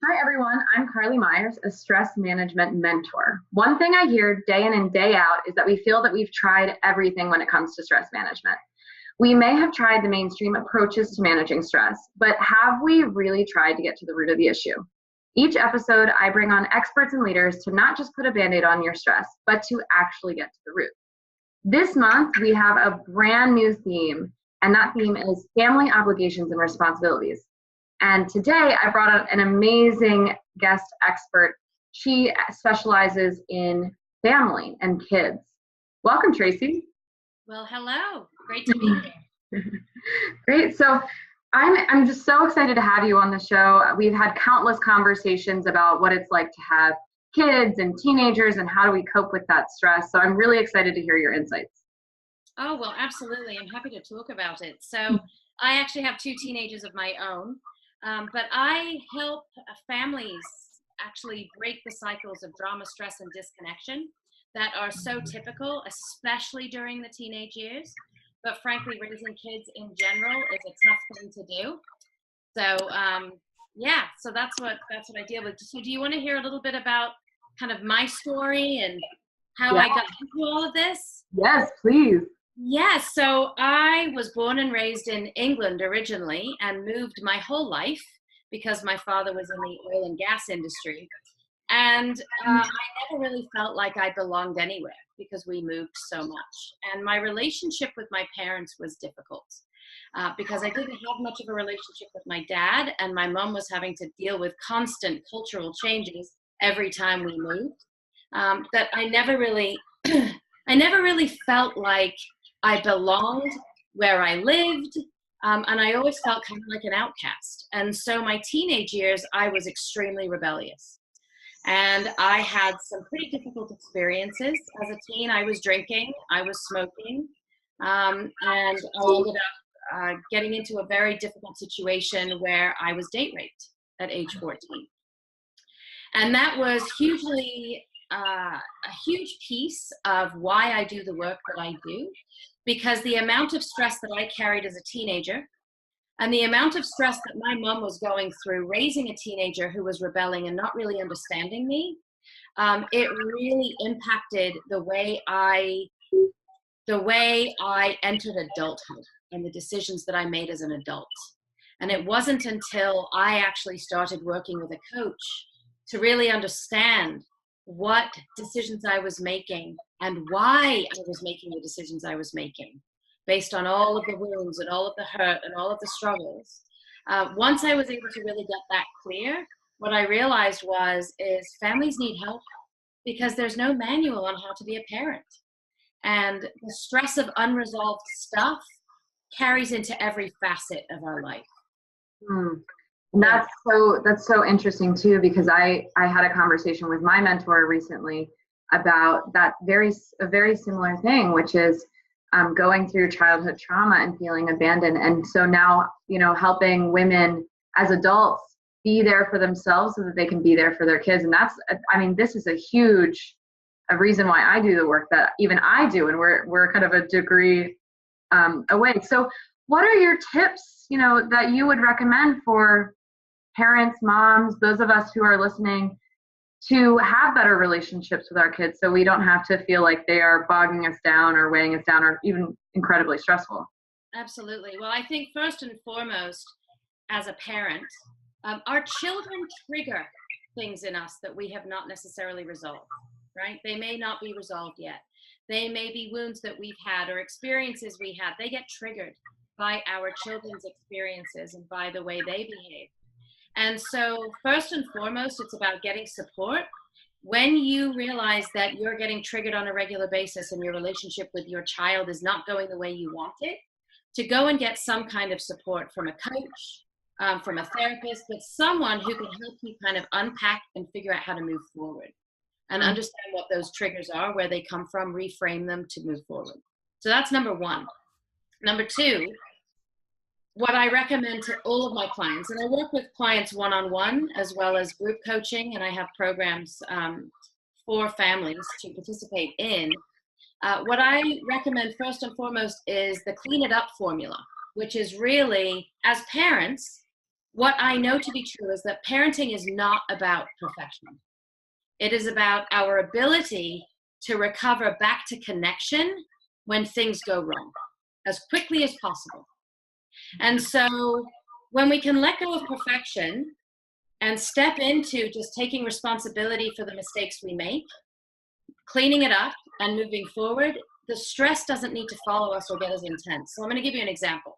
Hi, everyone. I'm Carly Myers, a stress management mentor. One thing I hear day in and day out is that we feel that we've tried everything when it comes to stress management. We may have tried the mainstream approaches to managing stress, but have we really tried to get to the root of the issue? Each episode, I bring on experts and leaders to not just put a band-aid on your stress, but to actually get to the root. This month, we have a brand new theme, and that theme is family obligations and responsibilities. And today I brought out an amazing guest expert. She specializes in family and kids. Welcome, Tracey. Well, hello. Great to be here. Great. So I'm just so excited to have you on the show. We've had countless conversations about what it's like to have kids and teenagers and how do we cope with that stress. So I'm really excited to hear your insights. Oh, well, absolutely. I'm happy to talk about it. So I actually have two teenagers of my own. But I help families actually break the cycles of drama, stress, and disconnection that are so typical, especially during the teenage years. But frankly, raising kids in general is a tough thing to do. So so that's what I deal with. So do you want to hear a little bit about kind of my story and how I got into all of this? Yes, please. Yes, so I was born and raised in England originally and moved my whole life because my father was in the oil and gas industry. And I never really felt like I belonged anywhere because we moved so much. And my relationship with my parents was difficult because I didn't have much of a relationship with my dad, and my mom was having to deal with constant cultural changes every time we moved. That I never really, I never really felt like I belonged where I lived, and I always felt kind of like an outcast. And so my teenage years, I was extremely rebellious. And I had some pretty difficult experiences. As a teen, I was drinking, I was smoking, and I ended up getting into a very difficult situation where I was date raped at age 14. And that was a huge piece of why I do the work that I do, because the amount of stress that I carried as a teenager and the amount of stress that my mom was going through raising a teenager who was rebelling and not really understanding me, it really impacted the way I entered adulthood and the decisions that I made as an adult. And it wasn't until I actually started working with a coach to really understand what decisions I was making and why I was making the decisions I was making based on all of the wounds and all of the hurt and all of the struggles. Once I was able to really get that clear, what I realized is families need help because there's no manual on how to be a parent. And the stress of unresolved stuff carries into every facet of our life. And that's so interesting too, because I had a conversation with my mentor recently about that a very similar thing, which is going through childhood trauma and feeling abandoned. And so now, helping women as adults be there for themselves so that they can be there for their kids. And this is a reason why I do the work that even I do. And we're kind of a degree away. So what are your tips, that you would recommend for parents, moms, those of us who are listening to have better relationships with our kids so we don't have to feel like they are bogging us down or weighing us down or even incredibly stressful? Absolutely. Well, I think first and foremost, as a parent, our children trigger things in us that we have not necessarily resolved, right? They may not be resolved yet. They may be wounds that we've had or experiences we had. They get triggered by our children's experiences and by the way they behave. And so first and foremost, it's about getting support. When you realize that you're getting triggered on a regular basis and your relationship with your child is not going the way you want it, to go and get some kind of support from a coach, from a therapist, but someone who can help you kind of unpack and figure out how to move forward and understand what those triggers are, where they come from, reframe them to move forward. So that's number one. Number two, what I recommend to all of my clients, and I work with clients one-on-one as well as group coaching, and I have programs for families to participate in. What I recommend first and foremost is the clean it up formula, which is really, as parents, what I know to be true is that parenting is not about perfection. It is about our ability to recover back to connection when things go wrong as quickly as possible. And so when we can let go of perfection and step into just taking responsibility for the mistakes we make, cleaning it up and moving forward, the stress doesn't need to follow us or get as intense. So I'm going to give you an example.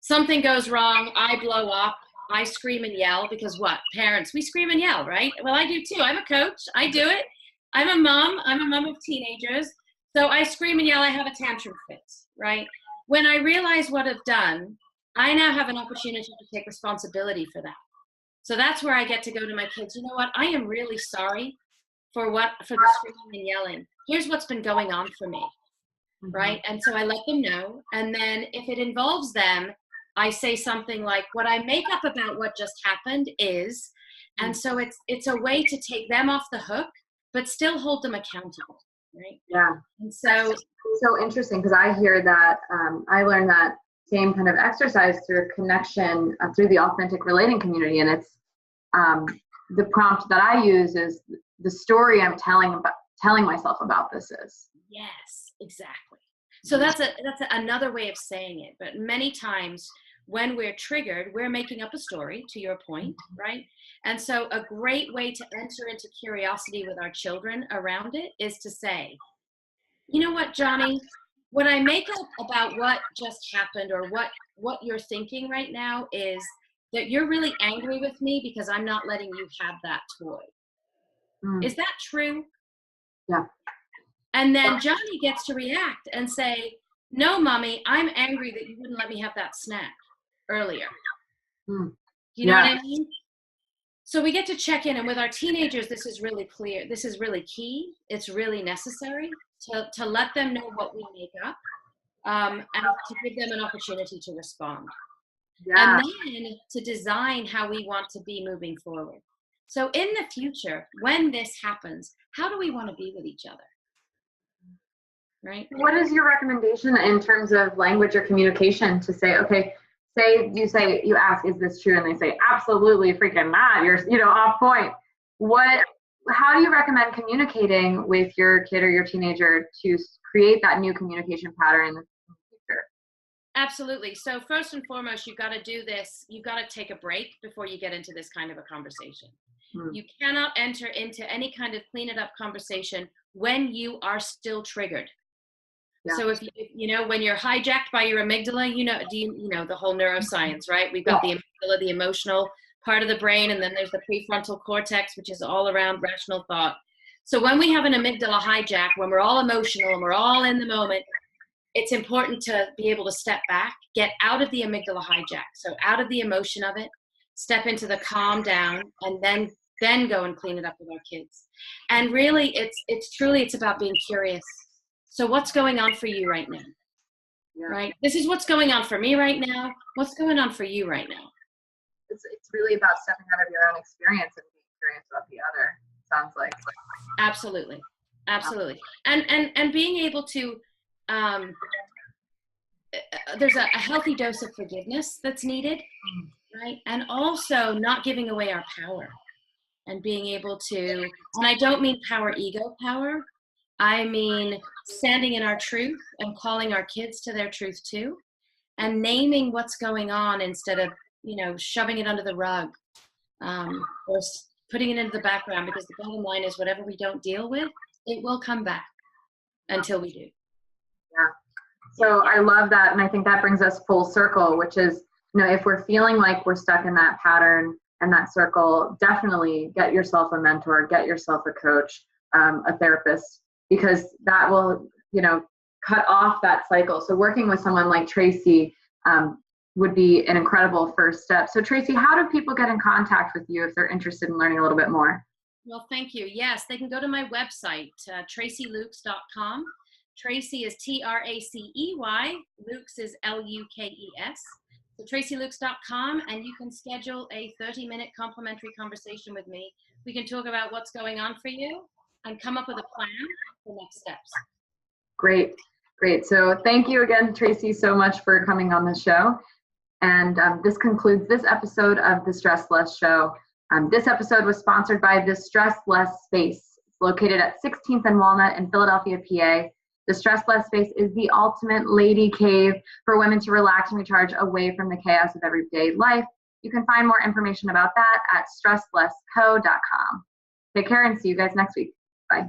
Something goes wrong, I blow up, I scream and yell, because what? Parents, we scream and yell, right? Well, I do too. I'm a coach. I do it. I'm a mom of teenagers. So I scream and yell, I have a tantrum fit, right? When I realize what I've done, I now have an opportunity to take responsibility for that. So that's where I get to go to my kids, you know what? I am really sorry for the screaming and yelling. Here's what's been going on for me, right? And so I let them know. And then if it involves them, I say something like, what I make up about what just happened is, and so it's a way to take them off the hook, but still hold them accountable, right? Yeah. And so it's so interesting, because I hear that, I learned that same kind of exercise through connection, through the authentic relating community. And it's the prompt that I use is the story I'm telling myself about this is. Yes, exactly. So that's another way of saying it. But many times when we're triggered, we're making up a story, to your point, right? And so a great way to enter into curiosity with our children around it is to say, you know what, Johnny, what I make up about what just happened, or what you're thinking right now, is that you're really angry with me because I'm not letting you have that toy. Is that true? Yeah. And then Johnny gets to react and say, no, Mommy, I'm angry that you wouldn't let me have that snack earlier. You know what I mean? So we get to check in, and with our teenagers, this is really clear. This is really key. It's really necessary to let them know what we make up, and to give them an opportunity to respond. Yeah. And then to design how we want to be moving forward. So in the future, when this happens, how do we want to be with each other? Right? What is your recommendation in terms of language or communication to say, okay, you ask, is this true? And they say, absolutely freaking not. You're, off point. How do you recommend communicating with your kid or your teenager to create that new communication pattern in the future? Absolutely. So first and foremost, you've got to do this. You've got to take a break before you get into this kind of a conversation. You cannot enter into any kind of clean it up conversation when you are still triggered. Yeah. So if when you're hijacked by your amygdala, the whole neuroscience, right? We've got the amygdala, the emotional part of the brain, and then there's the prefrontal cortex, which is all around rational thought. So when we have an amygdala hijack, when we're all emotional and we're all in the moment, it's important to be able to step back, get out of the amygdala hijack. So out of the emotion of it, step into the calm down, and then go and clean it up with our kids. And really, it's about being curious. So what's going on for you right now? Yeah. Right? This is what's going on for me right now. What's going on for you right now? It's really about stepping out of your own experience and being curious about the other. Sounds like. Absolutely. And being able to, there's a healthy dose of forgiveness that's needed, right? And also not giving away our power, and being able to, and I don't mean power, ego power. I mean standing in our truth and calling our kids to their truth too, and naming what's going on instead of, shoving it under the rug, or putting it into the background, because the bottom line is whatever we don't deal with, it will come back until we do. Yeah. So I love that. And I think that brings us full circle, which is, if we're feeling like we're stuck in that pattern and that circle, definitely get yourself a mentor, get yourself a coach, a therapist, because that will, cut off that cycle. So working with someone like Tracey would be an incredible first step. So Tracey, how do people get in contact with you if they're interested in learning a little bit more? Well, thank you. Yes, they can go to my website, TraceyLukes.com. Tracey is Tracey, Lukes is Lukes. So TraceyLukes.com, and you can schedule a 30-minute complimentary conversation with me. We can talk about what's going on for you and come up with a plan for next steps. Great. So thank you again, Tracey, so much for coming on the show. And this concludes this episode of the Stress Less Show. This episode was sponsored by the Stress Less Space. It's located at 16th and Walnut in Philadelphia, PA. The Stress Less Space is the ultimate lady cave for women to relax and recharge away from the chaos of everyday life. You can find more information about that at stresslessco.com. Take care and see you guys next week. Bye.